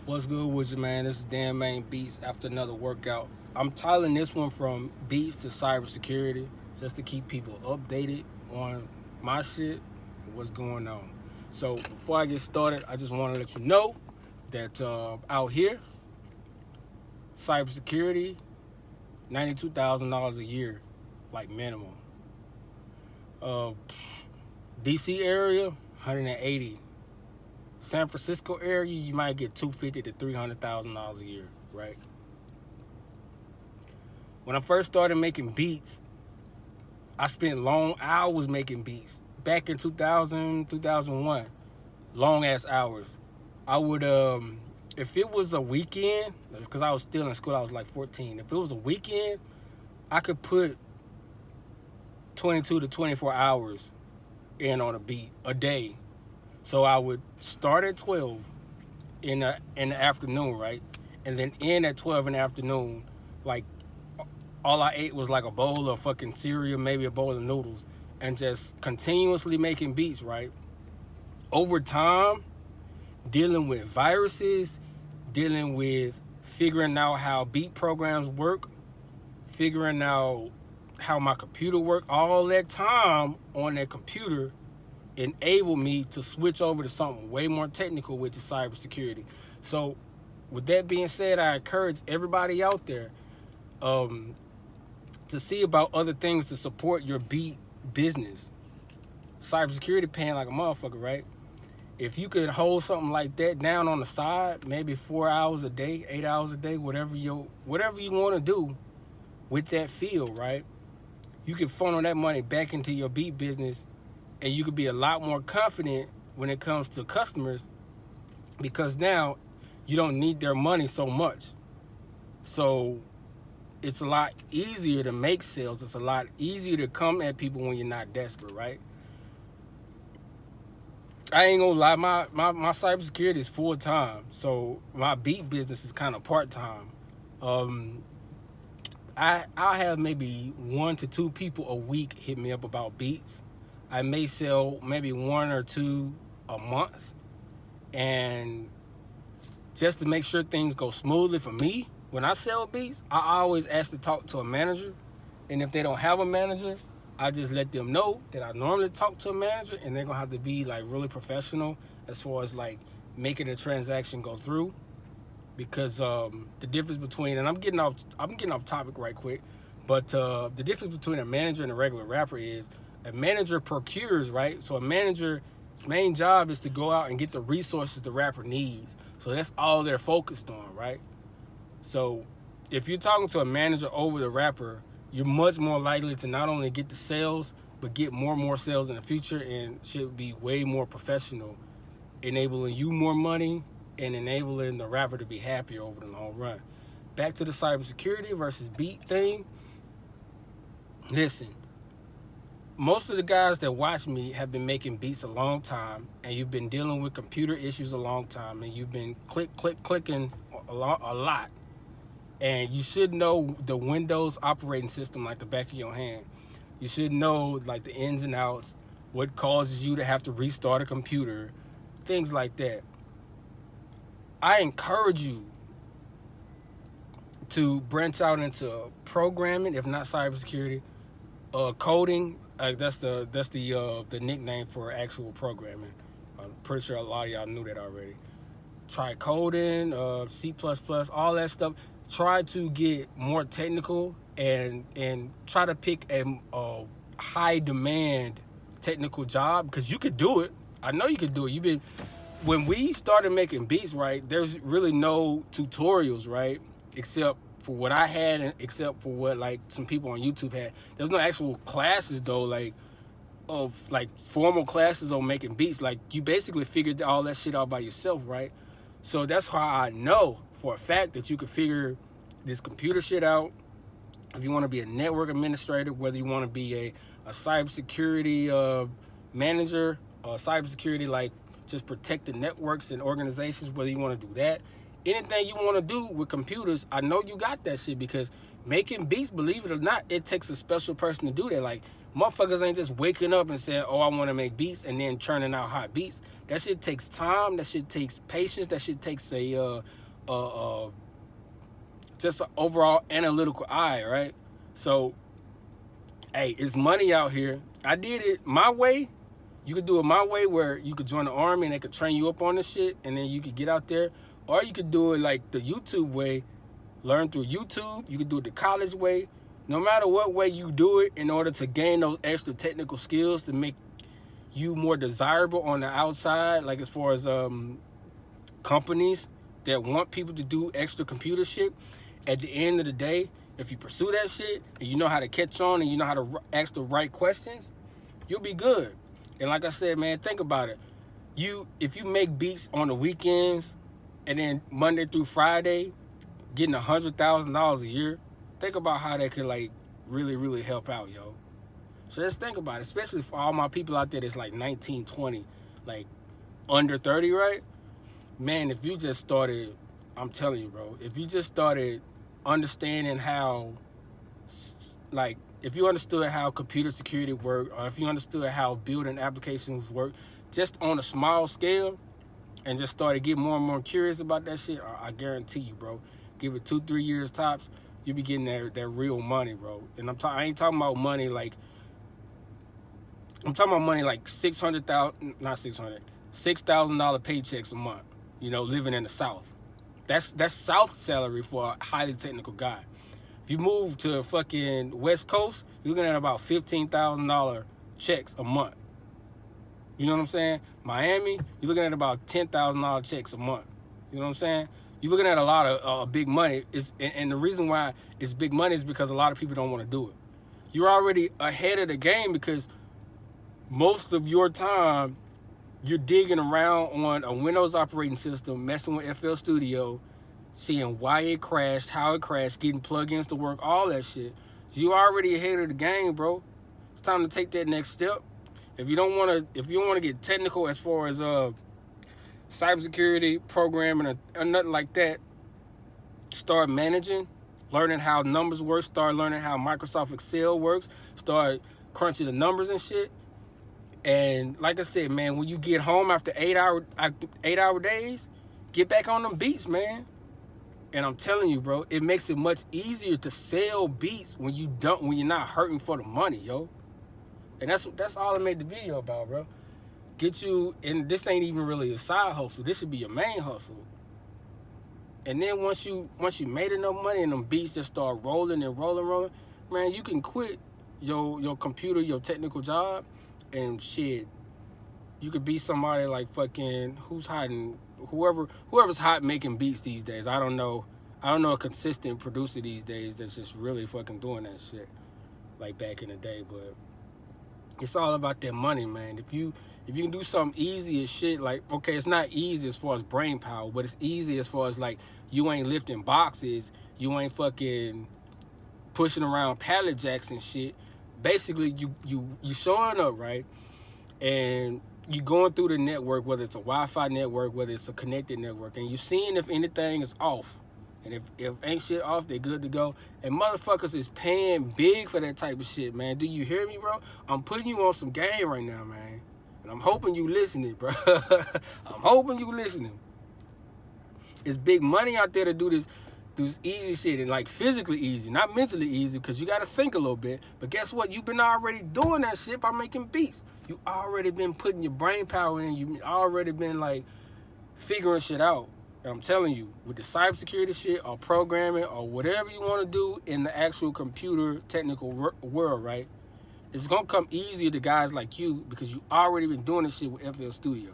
What's good with you, man? This is Dan Main Beats after another workout. I'm titling this one from Beats to Cybersecurity just to keep people updated on my shit and what's going on. So before I get started, I just want to let you know that out here, cybersecurity, $92,000 a year, like minimum. Uh, DC area, 180. San Francisco area, you might get $250,000 to $300,000 a year, right? When I first started making beats, I spent long hours making beats. Back in 2000, 2001, long ass hours. I would, if it was a weekend, because I was still in school, I was like 14. If it was a weekend, I could put 22 to 24 hours in on a beat a day. So I would start at 12 in the afternoon, right? And then end at 12 in the afternoon. Like, all I ate was like a bowl of fucking cereal, maybe a bowl of noodles, and just continuously making beats, right? Over time, dealing with viruses, dealing with figuring out how beat programs work, figuring out how my computer worked, all that time on that computer enable me to switch over to something way more technical, which is cybersecurity. So with that being said, I encourage everybody out there to see about other things to support your beat business. Cybersecurity paying like a motherfucker, right? If you could hold something like that down on the side, maybe 4 hours a day, 8 hours a day, whatever you want to do with that field, right? You can funnel that money back into your beat business, and you could be a lot more confident when it comes to customers, because now you don't need their money so much. So it's a lot easier to make sales. It's a lot easier to come at people when you're not desperate, right? I ain't gonna lie, my cybersecurity is full time, so my beat business is kind of part time. I have maybe 1 to 2 people a week hit me up about beats. I may sell maybe 1 or 2 a month, and just to make sure things go smoothly for me, when I sell beats, I always ask to talk to a manager, and if they don't have a manager, I just let them know that I normally talk to a manager, and they're gonna have to be like really professional as far as like making the transaction go through. Because the difference between, and I'm getting off topic right quick, but the difference between a manager and a regular rapper is a manager procures, right? So a manager's main job is to go out and get the resources the rapper needs. So that's all they're focused on, right? So if you're talking to a manager over the rapper, you're much more likely to not only get the sales, but get more and more sales in the future, and should be way more professional, enabling you more money and enabling the rapper to be happier over the long run. Back to the cybersecurity versus beat thing. Listen, most of the guys that watch me have been making beats a long time, and you've been dealing with computer issues a long time, and you've been clicking a lot. And you should know the Windows operating system like the back of your hand. You should know like the ins and outs, what causes you to have to restart a computer, things like that. I encourage you to branch out into programming, if not cybersecurity, coding. That's the nickname for actual programming. I'm pretty sure a lot of y'all knew that already. Try coding, C++, all that stuff. Try to get more technical and try to pick a high demand technical job, because you could do it. I know you could do it. When we started making beats, right, there's really no tutorials, right, except for what I had and except for what like some people on YouTube had. There's no actual classes though, like formal classes on making beats. Like, you basically figured all that shit out by yourself, right? So that's how I know for a fact that you could figure this computer shit out. If you want to be a network administrator, whether you want to be a cybersecurity manager, cybersecurity, like just protect the networks and organizations, whether you want to do that, anything you want to do with computers, I know you got that shit, because making beats, believe it or not, it takes a special person to do that. Like, Motherfuckers ain't just waking up and saying, oh, I want to make beats and then churning out hot beats. That shit takes time. That shit takes patience. That shit takes just an overall analytical eye, right? So, hey, it's money out here. I did it my way. You could do it my way, where you could join the army and they could train you up on this shit, and then you could get out there. Or you could do it like the YouTube way, learn through YouTube. You could do it the college way. No matter what way you do it, in order to gain those extra technical skills to make you more desirable on the outside, like as far as companies that want people to do extra computer shit, at the end of the day, if you pursue that shit and you know how to catch on and you know how to ask the right questions, you'll be good. And like I said, man, think about it. If you make beats on the weekends and then Monday through Friday, getting $100,000 a year, think about how that could like really, really help out, yo. So just think about it, especially for all my people out there that's like 19, 20, like under 30, right? Man, if you just started, I'm telling you, bro, if you just started understanding how, like, if you understood how computer security worked, or if you understood how building applications work, just on a small scale, and just started getting more and more curious about that shit, I guarantee you, bro, give it 2-3 years tops, you be getting that real money, bro. And I ain't talking about money like, I'm talking about money like $6,000 paychecks a month, you know, living in the South. That's South salary for a highly technical guy. If you move to fucking West Coast, you're looking at about $15,000 checks a month. You know what I'm saying? Miami, you're looking at about $10,000 checks a month. You know what I'm saying? You're looking at a lot of big money. And the reason why it's big money is because a lot of people don't want to do it. You're already ahead of the game because most of your time you're digging around on a Windows operating system, messing with FL Studio, seeing why it crashed, how it crashed, getting plugins to work, all that shit. You already ahead of the game, bro. It's time to take that next step. If you don't want to get technical as far as cybersecurity, programming, or nothing like that, start managing, learning how numbers work, start learning how Microsoft Excel works, start crunching the numbers and shit. And like I said, man, when you get home after 8-hour days, get back on them beats, man. And I'm telling you, bro, it makes it much easier to sell beats when you're not hurting for the money, yo. And that's all I made the video about, bro. Get you, and this ain't even really a side hustle. This should be your main hustle. And then once you made enough money and them beats just start rolling and rolling, man, you can quit your computer, your technical job, and shit, you could be somebody like fucking whoever's hot making beats these days. I don't know a consistent producer these days that's just really fucking doing that shit like back in the day. But it's all about that money, man. If you can do something easy as shit, like, okay, it's not easy as far as brain power, but it's easy as far as like you ain't lifting boxes, you ain't fucking pushing around pallet jacks and shit. Basically, you showing up, right? And you going through the network, whether it's a Wi-Fi network, whether it's a connected network, and you seeing if anything is off. And if ain't shit off, they good to go. And motherfuckers is paying big for that type of shit, man. Do you hear me, bro? I'm putting you on some game right now, man. And I'm hoping you listening, bro. I'm hoping you listening. It's big money out there to do this easy shit, and like physically easy, not mentally easy, because you got to think a little bit. But guess what? You've been already doing that shit by making beats. You already been putting your brain power in. You already been like figuring shit out. And I'm telling you, with the cybersecurity shit or programming or whatever you want to do in the actual computer technical world, right? It's gonna come easier to guys like you because you already been doing this shit with FL Studio.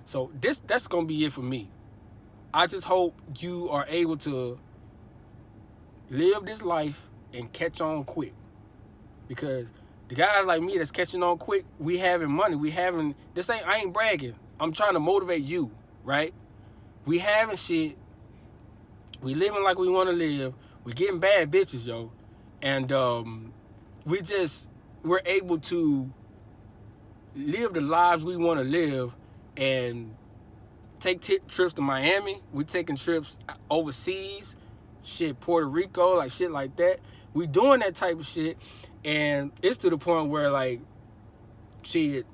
So that's gonna be it for me. I just hope you are able to live this life and catch on quick, because the guys like me that's catching on quick, we having money, I ain't bragging, I'm trying to motivate you, right? We having shit, we living like we want to live, we getting bad bitches, yo, and we're able to live the lives we want to live and take trips to Miami. We taking trips overseas, shit, Puerto Rico, like shit like that. We doing that type of shit, And it's to the point where, like, shit,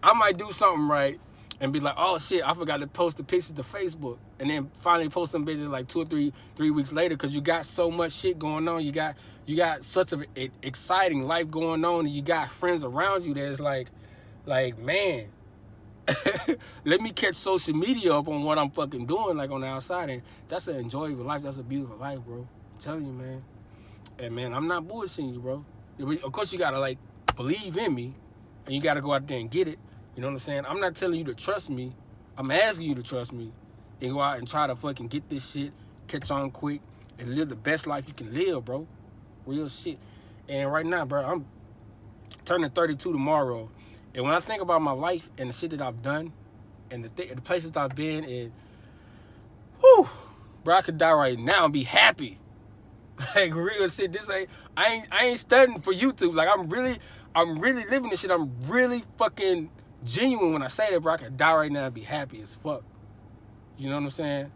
I might do something right and be like, oh shit, I forgot to post the pictures to Facebook, and then finally post them bitches like 2 or 3 weeks later, because you got so much shit going on. You got such an exciting life going on, and you got friends around you that's like man, let me catch social media up on what I'm fucking doing, like on the outside, and that's an enjoyable life. That's a beautiful life, bro. I'm telling you, man. And man, I'm not bullshitting you, bro. Of course, you gotta like believe in me, and you gotta go out there and get it. You know what I'm saying? I'm not telling you to trust me. I'm asking you to trust me and go out and try to fucking get this shit, catch on quick, and live the best life you can live, bro. Real shit. And right now, bro, I'm turning 32 tomorrow. And when I think about my life and the shit that I've done and the places I've been in, whew, bro, I could die right now and be happy. Like, real shit. I ain't studying for YouTube. Like, I'm really living this shit. I'm really fucking genuine when I say that, bro. I could die right now and be happy as fuck. You know what I'm saying?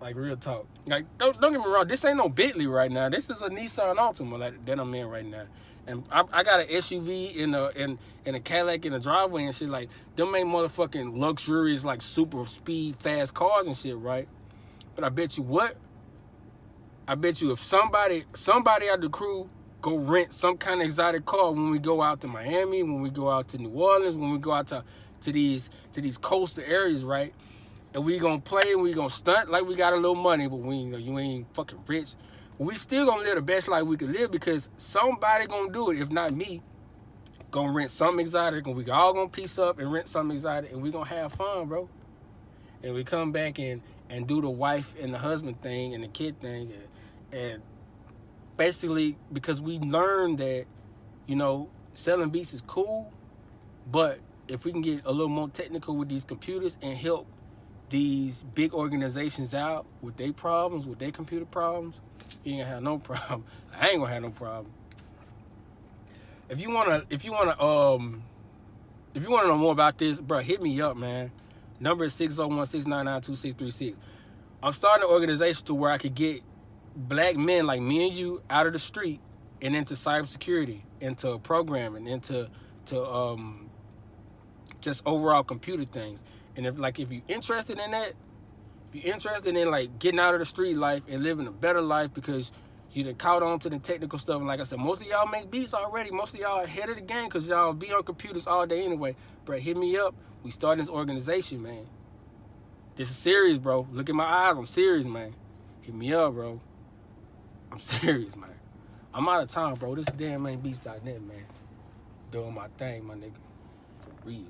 Like, real talk. Like, don't get me wrong. This ain't no Bentley right now. This is a Nissan Altima that I'm in right now. And I got an SUV in a Cadillac in the driveway and shit. Like, them ain't motherfucking luxurious, like, super speed, fast cars and shit, right? But I bet you what? I bet you if somebody out the crew go rent some kind of exotic car when we go out to Miami, when we go out to New Orleans, when we go out to these coastal areas, right? And we gonna play and we gonna stunt like we got a little money, but you ain't fucking rich. We still gonna live the best life we can live, because somebody gonna do it. If not me, gonna rent something exotic, and we all gonna piece up and rent something exotic, and we gonna have fun, bro. And we come back and do the wife and the husband thing and the kid thing, and basically, because we learned that, you know, selling beats is cool, but if we can get a little more technical with these computers and help these big organizations out with their problems, with their computer problems, you ain't gonna have no problem. I ain't gonna have no problem. If you wanna know more about this, bro, hit me up, man. Number is 601-699-2636. I'm starting an organization to where I could get black men like me and you out of the street and into cybersecurity, into programming, into just overall computer things. And if you're interested in that, if you're interested in like getting out of the street life and living a better life because you done caught on to the technical stuff, and like I said, most of y'all make beats already. Most of y'all ahead of the game because y'all be on computers all day anyway. Bro, hit me up. We starting this organization, man. This is serious, bro. Look at my eyes. I'm serious, man. Hit me up, bro. I'm serious, man. I'm out of time, bro. This is damnmainbeats.net, man. Doing my thing, my nigga. For real.